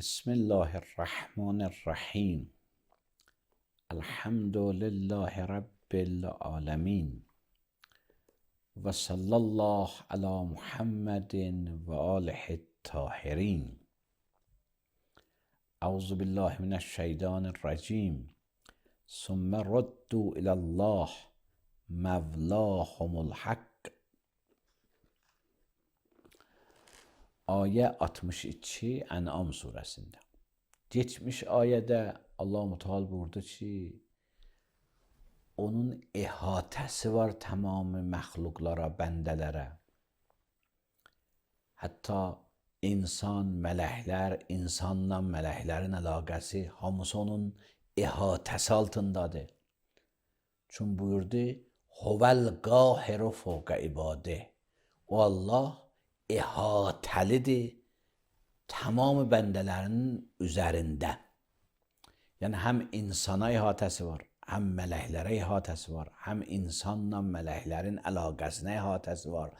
Bismillahirrahmanirrahim. Elhamdülillahi Rabbil alemin. Ve sallallahu ala Muhammedin ve alihi tahirin. Euzu billahi mineşşeytanirracim. Sümme raddu ilallah mevlahumul hak. Ayə 62 Ən'am surəsində. Geçmiş ayədə Allah-u Teala buyurdu ki, onun ihatəsi var tamamı məxluqlara, bəndələrə. Hətta insan, mələklər, insanla mələklərin əlaqəsi hamısı onun ihatəsi altındadır. Çünki buyurdu, Huvel qahiru fawqa ibadih. O Allah ihatəlidir tamamı bəndələrinin üzərində. Yəni, həm insana ihatəsi var, həm mələklərə ihatəsi var, həm insanla mələklərin əlaqəsinə ihatəsi var.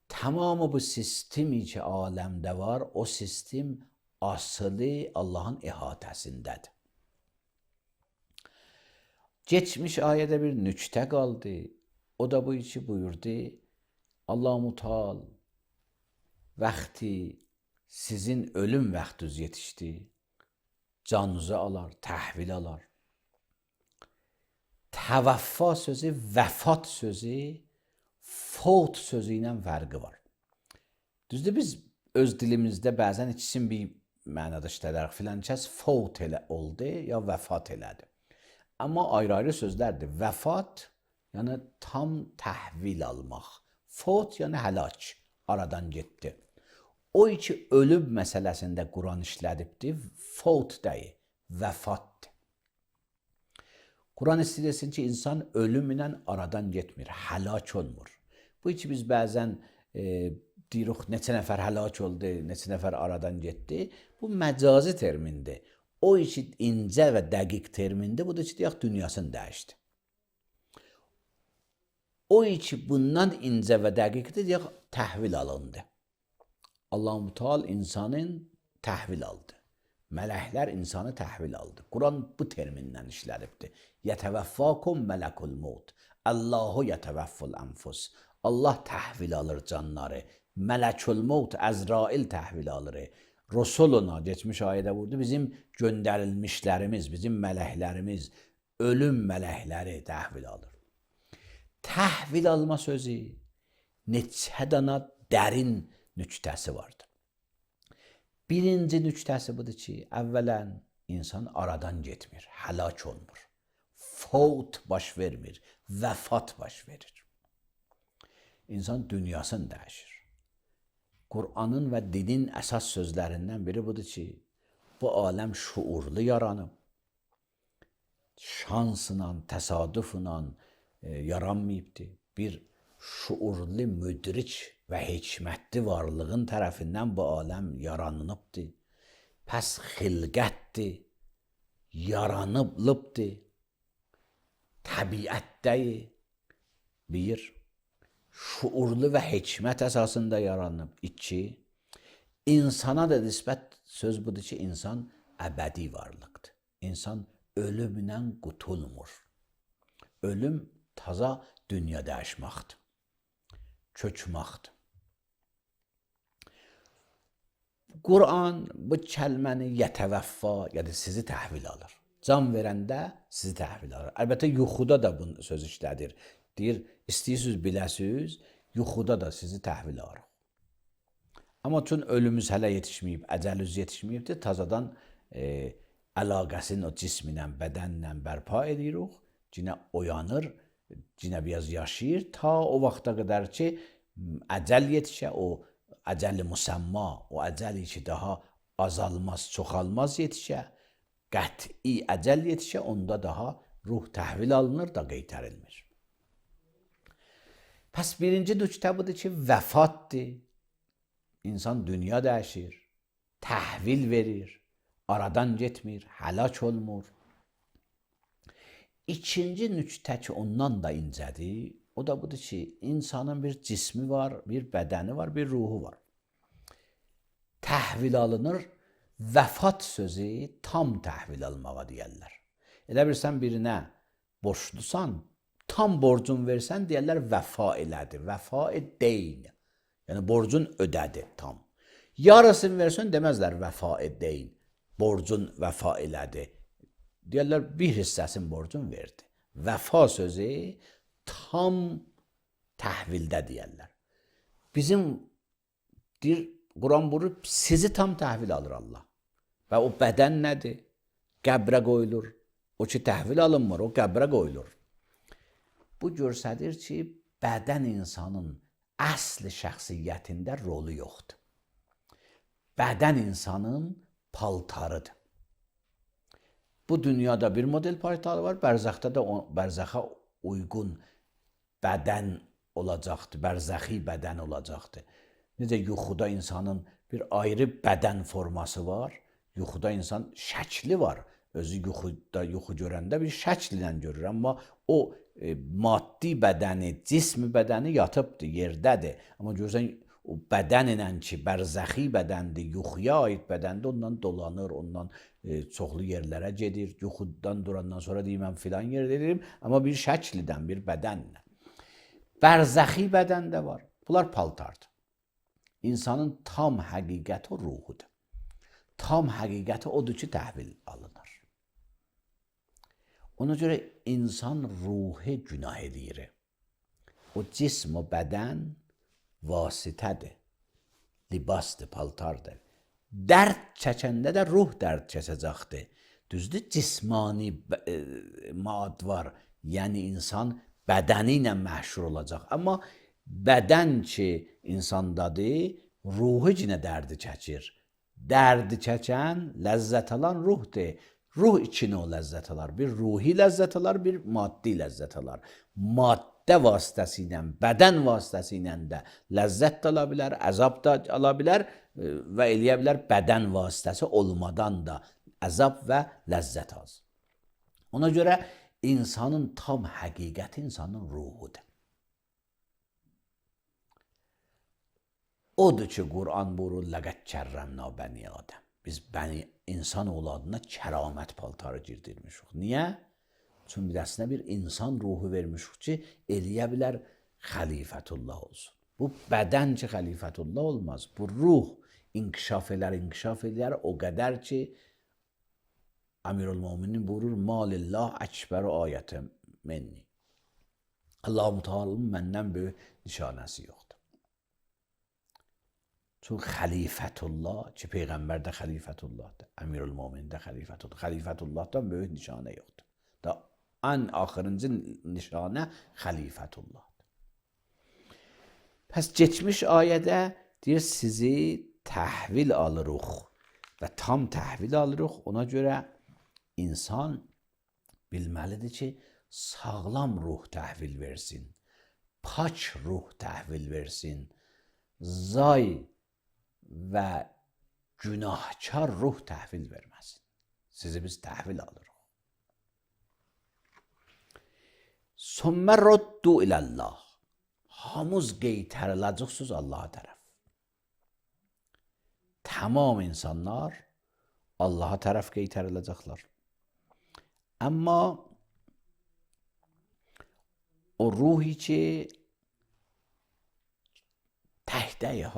Tamamı bu sistemi ki, aləmdə var, o sistem asılı Allahın ihatəsindədir. Geçmiş ayədə bir nüktə qaldı. O da bu ki, buyurdu, Allah-u Teala vaxti sizin ölüm vaxtınız yetişdi, canınızı alar, təhvil alar. Təvəffa sözü, vəfat sözü, fot sözü ilə fərqi var. Düzdür, biz öz dilimizdə bəzən ikisini bir mənada işlədərik. Filan kəs fot elə oldu, ya vəfat elədi. Amma ayrı-ayrı sözlərdir. Vəfat, yəni tam təhvil almaq. Fot, yəni həlak, aradan getdi. O iki ölüm məsələsində Quran işlədibdir, fot deyil, vəfatdır. Quran istəyirsin ki, insan ölümlə aradan getmir, həlak olmur. Bu iki biz bəzən deyirik, neçə nəfər həlak oldu, neçə nəfər aradan getdi. Bu məcazi termindir. O iki incə və dəqiq termindir, bu da ki, deyək, dünyasını dəyişdi. O iki bundan incə və dəqiqdir, deyək, təhvil alındı. Allah-u Teala insanın təhvil aldı. Mələklər insanı təhvil aldı. Quran bu termindən işlədibdir. Yətəvəffakum mələkul maut. Allahu yətəvəfful ənfus. Allah təhvil alır canları. Mələkul maut, Əzrail təhvil alır. Rusuluna, geçmiş ayədə vurdu, bizim göndərilmişlərimiz, bizim mələklərimiz, ölüm mələkləri təhvil alır. Təhvil alma sözü neçə dana dərin nüktəsi vardır. Birinci nüktəsi budur ki, əvvələn insan aradan getmir, həlak olmur. Fot baş vermir, vəfat baş verir. İnsan dünyasını dəyişir. Qur'anın və dinin əsas sözlərindən biri budur ki, bu aləm şuurlu yaranıb. Şansla, təsadüflə yaranmayıbdır. Bir şuurlu, müdrik və hikmətli varlığın tərəfindən bu aləm yaranılıbdır. Pəs xilqətdir, yaranılıbdır, təbiətdəyi bir şuurlu və hikmət əsasında yaranıb. İki, insana da nisbət söz budur ki, insan əbədi varlıqdır. İnsan ölümlə qutulmur. Ölüm taza dünya dəyişməkdir, köçməkdir. Quran bu kəlməni yətəvəffa, yəni sizi təhvil alır. Can verəndə sizi təhvil alır. Əlbəttə, yuxuda da bu söz işlədir. Deyir, istəyirsiniz, biləsiniz, yuxuda da sizi təhvil alır. Amma üçün ölümümüz hələ yetişməyib, əcəlimiz yetişməyibdir, tazadan əlaqəsini o cisminlə, bədənlə bərpa edirik, cinə oyanır, cinə biraz yaşayır, ta o vaxta qədər ki, əcəl yetişə, o əcəl-i müsəmma, o əcəl ki, daha azalmaz, çoxalmaz yetişə, qəti əcəl yetişə, onda daha ruh təhvil alınır da qeytərilmir. Pəs birinci nüktə budur ki, vəfatdır. İnsan dünya dəyişir, təhvil verir, aradan getmir, həlak olmur. İkinci nüktə ki, ondan da incədir, o da budur ki, insanın bir cismi var, bir bədəni var, bir ruhu var. Təhvil alınır, vəfat sözü tam təhvil almağa deyərlər. Elə bilirsən birinə borçlusan, tam borcun versən deyərlər vəfa elədi. Vəfa deyn. Yəni borcun ödədi tam. Yarısını versən deməzlər vəfa deyn. Borcun vəfa elədi. Deyərlər bir hissəsinin borcun verdi. Vəfa sözü tam təhvildə deyərlər. Bizim deyir Quran buyurur, sizi tam təhvil alır Allah. Və o bədən nədir? Qəbrə qoyulur. O ki təhvil alınmır, o qəbrə qoyulur. Bu göstərir ki, bədən insanın əsl şəxsiyyətində rolu yoxdur. Bədən insanın paltarıdır. Bu dünyada bir model paltarı var, bərzəxdə də bərzəxə uyğun bədən olacaqdır, bərzəxi bədən olacaqdır. Necə yuxuda insanın bir ayrı bədən forması var, yuxuda insan şəkli var. Özü yuxuda yuxu görəndə bir şəklə görür, amma o maddi bədəni, cismi bədəni yatıbdır, yerdədir. Amma görürsən o bədənlə ki, bərzəxi bədəndir, yuxuya aid bədəndir, ondan dolanır, ondan çoxlu yerlərə gedir. Yuxudan durandan sonra deyir, mən filan yerdəyim, amma bir şəklidən, bir bədənlə. Bərzəxi bədən də var. Bunlar paltardır. İnsanın tam həqiqəti ruhudur. Tam həqiqəti odur ki, təhvil alınır. Ona görə insan ruhi günah edir. O cism, o bədən vasitədir, libasdır, paltardır. Dərd çəkəndə də ruh dərd çəkəcəkdir. Düzdür, cismani mad var, yəni insan bədəni ilə məşhur olacaq. Amma bədən ki insandadır, ruhu yenə dərdi çəkir. Dərdi çəkən, ləzzət alan ruhdur. Ruh içinə o ləzzət alar. Bir ruhi ləzzət alar, bir maddi ləzzət alar. Maddə vasitəsilə, bədən vasitəsilə də ləzzət də ala bilər, əzab da ala bilər və eləyə bilər bədən vasitəsi olmadan da əzab və ləzzət az. Ona görə insanın tam həqiqəti insanın ruhudur. Odur ki, Quran buyurur, ləqəd kərrəmna bəni Adəm. Biz insan oğladına kəramət paltarı girdirmişik. Niyə? Çünki əslində bir insan ruhu vermişik ki, eləyə bilər xəlifətullah olsun. Bu bədən ki, xəlifətullah olmaz. Bu ruh inkişaf edər o qədər ki, Əmirül-Möminin buyurur, malillah əkbər ayətə menni. Allah-u Teala'nın məndən böyük nişanəsi yoxdur. Çünki xəlifətullah ki, Peyğəmbər də xəlifətullahdır, Əmirül-Mömin də xəlifətullah. Xəlifətullahdan böyük nişanə yoxdur. Da ən axırıncı nişanə xəlifətullahdır. Pəs keçmiş ayədə deyir, sizi təhvil alırıq və tam təhvil alırıq. Ona görə insan bilməlidir ki, sağlam ruh təhvil versin, pak ruh təhvil versin, zay və günahkar ruh təhvil verməsin. Sizi biz təhvil alırıq. Sümmə roddu iləllah. Hamız qeytəriləcəksiniz Allaha tərəf. Tamam insanlar Allaha tərəf qeytəriləcəklər. Amma o ruhi ki təkdəyi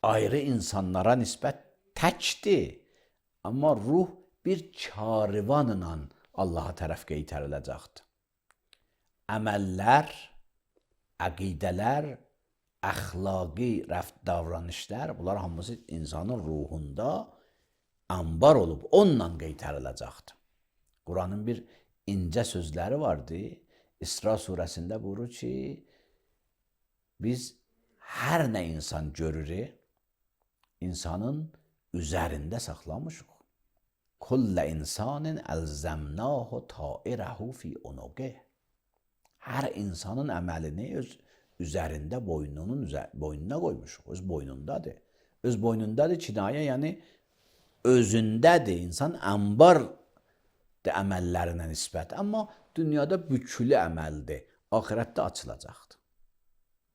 ayrı insanlara nisbət təkdir. Amma ruh bir karivanla Allaha tərəf qeytəriləcəkdir. Əməllər, əqidələr, əxlaqi davranışlar, bunlar hamısı insanın ruhunda ambar olub, onunla qeytəriləcəkdir. Quranın bir incə sözləri vardı. İsra surəsində buyurur ki, biz hər nə insan görürük, insanın üzərində saxlamışıq. Kullə insanın əlzəmnahu tairəhu fi unuqih. Hər insanın əməlini öz üzərində boynuna qoymuşuq. Öz boynundadır. Öz boynundadır kinayə, yəni özündədir. İnsan ambardır əməllərinə nisbət. Amma dünyada bükülü əməldir. Axirətdə açılacaqdır.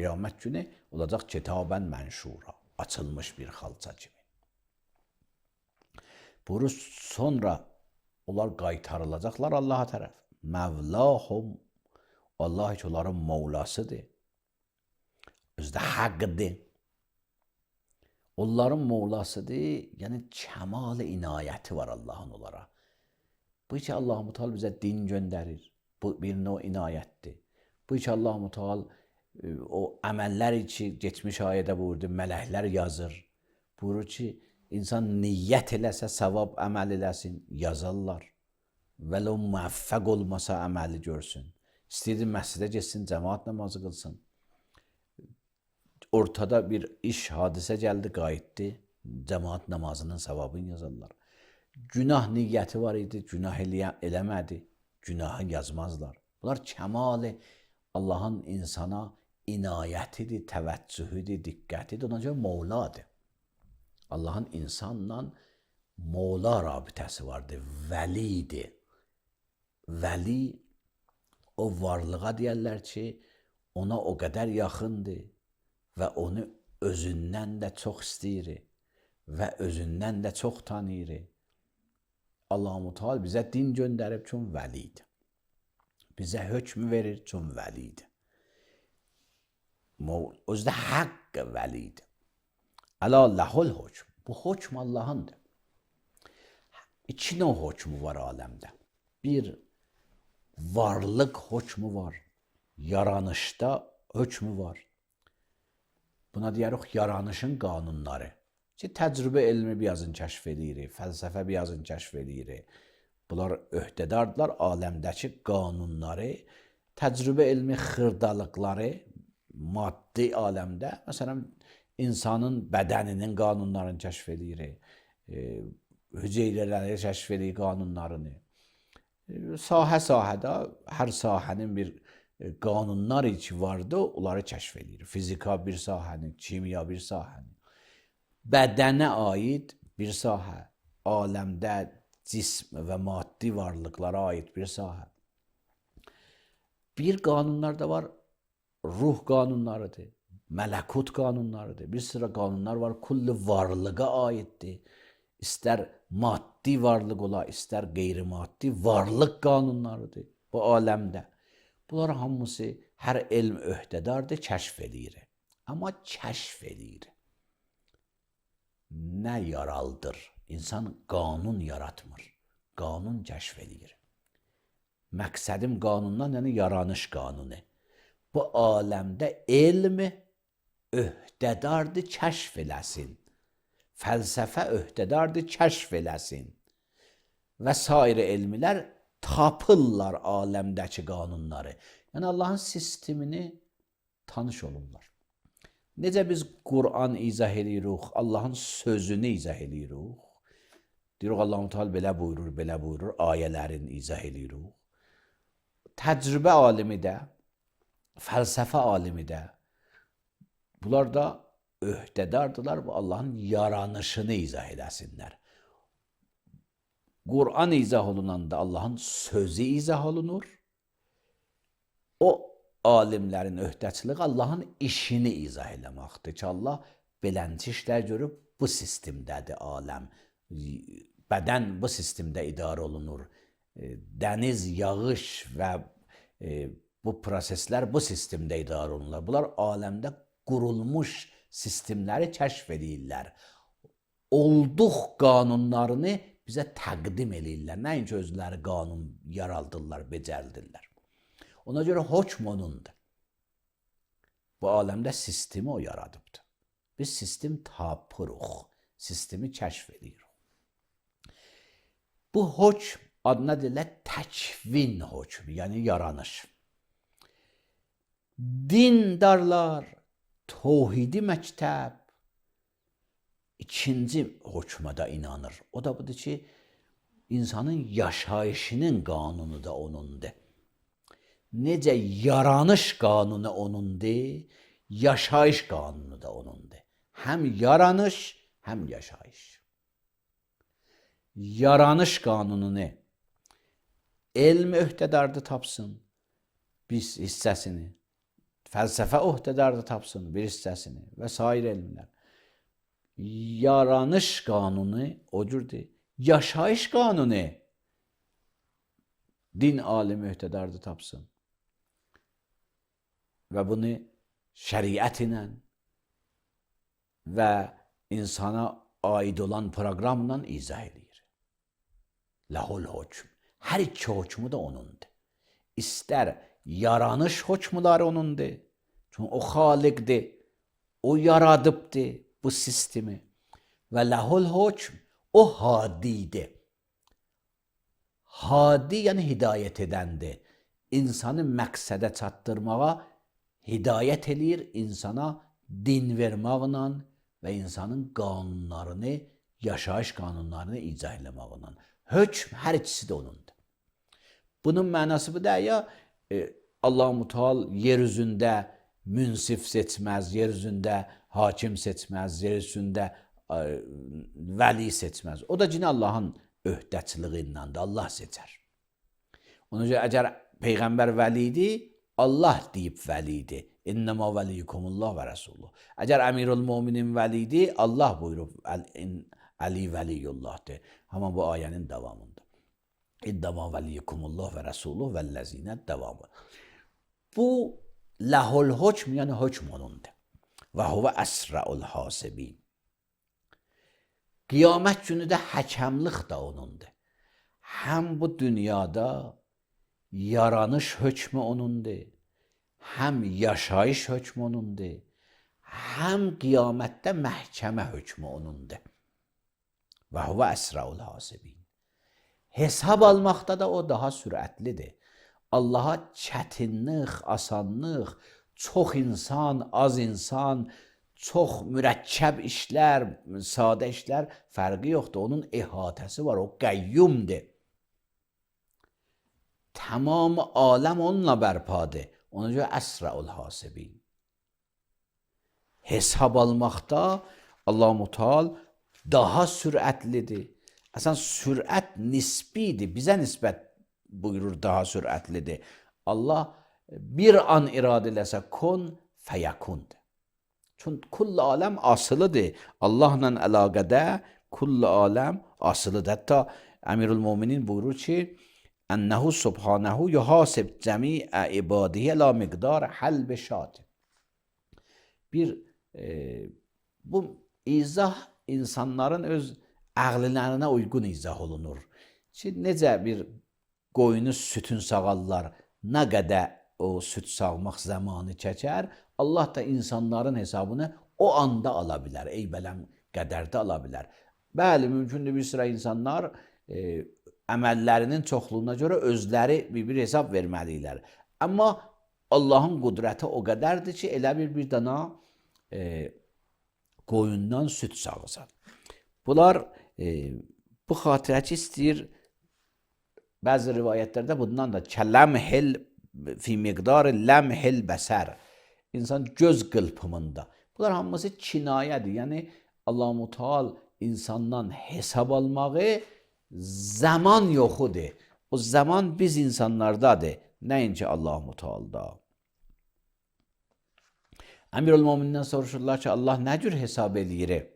Qiyamət günü olacaq kitabən mənşura, açılmış bir xalça kimi. Bunu sonra onlar qaytarılacaqlar Allaha tərəf. Mevlahum, Allah ki onların Mevlasıdır. Özü də haqqdır. Onların Mevlasıdır, yəni kəmal inayəti var Allahın onlara. Bu ki Allah-u Teala bizə din göndərir. Bu bir növ inayətdir. Bu ki Allah-u Teala o əməllər ki geçmiş ayədə buyurdu, mələklər yazır. Buyurur ki, insan niyyət eləsə, savab əməl eləsin, yazarlar. Vələ o müvəffəq olmasa əməli görsün. İstəyirdi məscidə getsin, cəmaat namazı qılsın. Ortada bir iş, hadisə gəldi, qayıtdı. Cəmaat namazının savabını yazarlar. Günah niyyəti var idi, günah eləmədi. Günahı yazmazlar. Bunlar kəmal Allahın insana inayətidir, təvəccühüdür, diqqətidir. Ona görə Mevladır. Allahın insanla Mevla rabitəsi vardır, vəlidir. Vəli o varlığa deyərlər ki, ona o qədər yaxındır və onu özündən də çox istəyir və özündən də çox tanıyır. Allah-u Teala bizə din göndərib üçün vəlidir. Bizə hökm verir üçün vəlidir. Özü də haqq vəlidir. Əla ləhul hökm. Bu hökm Allahındır. İki növ hökmü var aləmdə. Bir, varlıq hökmü var. Yaranışda hökmü var. Buna deyirik yaranışın qanunları. Ki, təcrübə elmi birazını kəşf edir, fəlsəfə birazını kəşf edir. Bunlar öhdədardılar aləmdəki qanunları, təcrübə elmi xırdalıqları, maddi aləmdə, məsələn, insanın bədəninin qanunlarını kəşf edir, hüceyrələri kəşf edir qanunlarını. Sahə-sahədə hər sahənin bir qanunları ki vardı, onları kəşf edir. Fizika bir sahəni, kimya bir sahəni. Bədənə aid bir sahə, aləmdə cism və maddi varlıqlara aid bir sahə. Bir qanunlar da var, ruh qanunlarıdır, mələkut qanunlarıdır. Bir sıra qanunlar var, kulli varlığa aiddir. İstər maddi varlıq ola, istər qeyri-maddi varlıq qanunlarıdır bu aləmdə. Bunlar hamısı hər elm öhdədardır, kəşf edir. Amma kəşf edir. Nə yaraldır? İnsan qanun yaratmır, qanun kəşf edir. Məqsədim qanundan, yəni yaranış qanunu. Bu aləmdə elm öhdədardır, kəşf eləsin. Fəlsəfə öhdədardır, kəşf eləsin. Və sair elmlər tapırlar aləmdəki qanunları. Yəni Allahın sistemini tanış olurlar. Necə biz Qur'an izah edirik, Allahın sözünü izah edirik. Deyirik Allah-u Teala belə buyurur, ayələrini izah edirik. Təcrübə alimi də, fəlsəfə alimi də, bunlar da öhdədardılar bu Allahın yaranışını izah edəsinlər. Qur'an izah olunanda Allahın sözü izah olunur. O alimlərin öhdəçiliyi Allahın işini izah eləməkdir ki, Allah belənçi işlər görüb bu sistemdədir aləm. Bədən bu sistemdə idarə olunur. Dəniz, yağış və bu proseslər bu sistemdə idarə olunurlar. Bunlar aləmdə qurulmuş sistemləri kəşf edirlər. Olduq qanunlarını bizə təqdim edirlər. Nəinki özləri qanun yaraldırlar, becərdirlər. Ona görə hökm onundur. Bu aləmdə sistemi o yaradıbdır. Biz sistem tapırıq, sistemi kəşf edirik. Bu hökm adına deyirlər təkvin hökmü, yəni yaranış. Dindarlar, Tövhidi məktəb ikinci hökmə də inanır. O da budur ki, insanın yaşayışının qanunu da onundur. Necə yaranış qanunu onundur, yaşayış qanunu da onundur. Həm yaranış, həm yaşayış. Yaranış qanununu elm öhdədardır tapsın bir hissəsini, fəlsəfə öhdədardır tapsın bir hissəsini və sair elmlər. Yaranış qanunu o cürdür. yaşayış qanunu din alimi öhtədardı tapsın. Və bunu şəriət ilə və insana aid olan proqramla izah edir. Lahul hökm. Hər iki hökmü də onundur. İstər yaranış hökmləri onundur. Çünki o xaliqdir. O yaradıbdır bu sistemi. Və lahul hökm o hadidir. Hadi yəni hidayət edəndir. İnsanı məqsədə çatdırmağa hidayət eləyir, insana din verməklə və insanın qanunlarını, yaşayış qanunlarını icra eləməklə. Hökm hər ikisi də onundur. Bunun mənası bu da ya Allah-u Teala yer üzündə münsif seçməz, yer üzündə hakim seçməz, yer üzündə vəli seçməz. O da yine Allah'ın öhdəçiliğindendir. Allah seçər. Ona görə əgər Peyğəmbər vəlidir, Allah deyib vəlidir. İnnəmə vəliyyikumullah və Rasulullah. Əgər Əmirul Müminin vəlidir, Allah buyurub Əli vəliyyullahdır. Həmin bu ayənin davamında. İnnəmə vəliyyikumullah və Rasulullah vəlləzinə davamı. Bu lahul hökm yəni hökm onundur. Və huvə əsra'ul hasibin. Qiyamət günü də həkəmlik də onundur. Həm bu dünyada yaranış hökmü onundur, həm yaşayış hökmü onundur, həm qiyamətdə məhkəmə hökmü onundur. Və huvə əsra'ul hasibin. Hesab almaqda da o daha sürətlidir. Allaha çətinlik, asanlıq, çox insan, az insan, çox mürəkkəb işlər, sadə işlər fərqi yoxdur. Onun ihatəsi var, o qəyyumdur. Tamam aləm onunla bərpadır. Ona görə əsra'ul hasibin. Hesab almaqda Allah-u Teala daha sürətlidir. Əslən sürət nisbidir. Bizə nisbət buyurur daha sürətlidir. Allah bir an iradə eləsə kun fəyakundur. Çünki kull aləm asılıdır. Allahla əlaqədə kull aləm asılıdır. Hətta Əmirul Müminin buyurur ki, Ənəhu subhanəhu yuhasib cəmiə ibadihi la miqdar halb şat. Bu izah insanların öz ağlılarına uygun izah olunur. Necə bir qoyunu sütün sağarlar, nə qədər o süt sağmaq zamanı çəkər, Allah da insanların hesabını o anda ala bilər, eybələm qədərdə ala bilər. Bəli, mümkündür bir sıra insanlar əməllərinin çoxluğuna görə özləri bir hesab verməlidirlər. Amma Allahın qudrəti o qədərdir ki, elə bir dana qoyundan süt sağısan. Bunlar bu xatirəçi istəyir. Bəzi rivayətlərdə bundan da kələmhil fi miqdarı ləmhil bəsər. İnsan göz qılpımında. Bunlar hamısı kinayədir. Yəni Allah-u Teala insandan hesab almağı zaman yoxudur. O zaman biz insanlardadır. Nəinki Allah-u Teala'da. Əmirul Möminindən soruşurlar ki, Allah nə cür hesab eləyir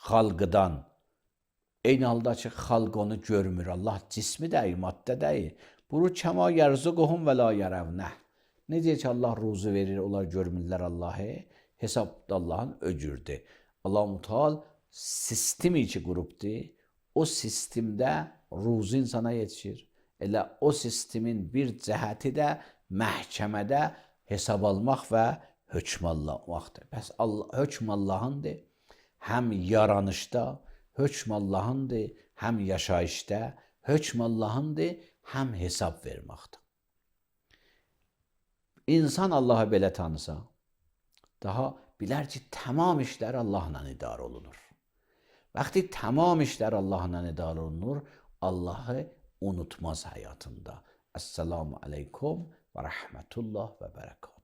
xalqıdan? Eyni halda ki, xalq onu görmür. Allah cismi deyil, maddə deyil. Buyurur, kəma yərzuquhum və la yərəvnəh. Necə ki, Allah ruzu verir, onlar görmürlər Allahı. Hesab da Allahın öcürdür. Allah-u Teala sistemi ki qurubdur. O sistemdə ruzu insana yetişir. Elə o sistemin bir cəhəti də məhkəmədə hesab almaq və hökm almaqdır. Bəs hökm Allahındır. Həm yaranışda, hökm Allahındır, həm yaşayışda, hökm Allahındır, həm hesab verməkdir. İnsan Allahı belə tanısa, daha bilər ki, tamam işlər Allahla idarə olunur. Vaxtı tamam işlər Allahla idarə olunur, Allahı unutmaz həyatında. Esselamu aleykum və rəhmətullah və bərəkatuhu.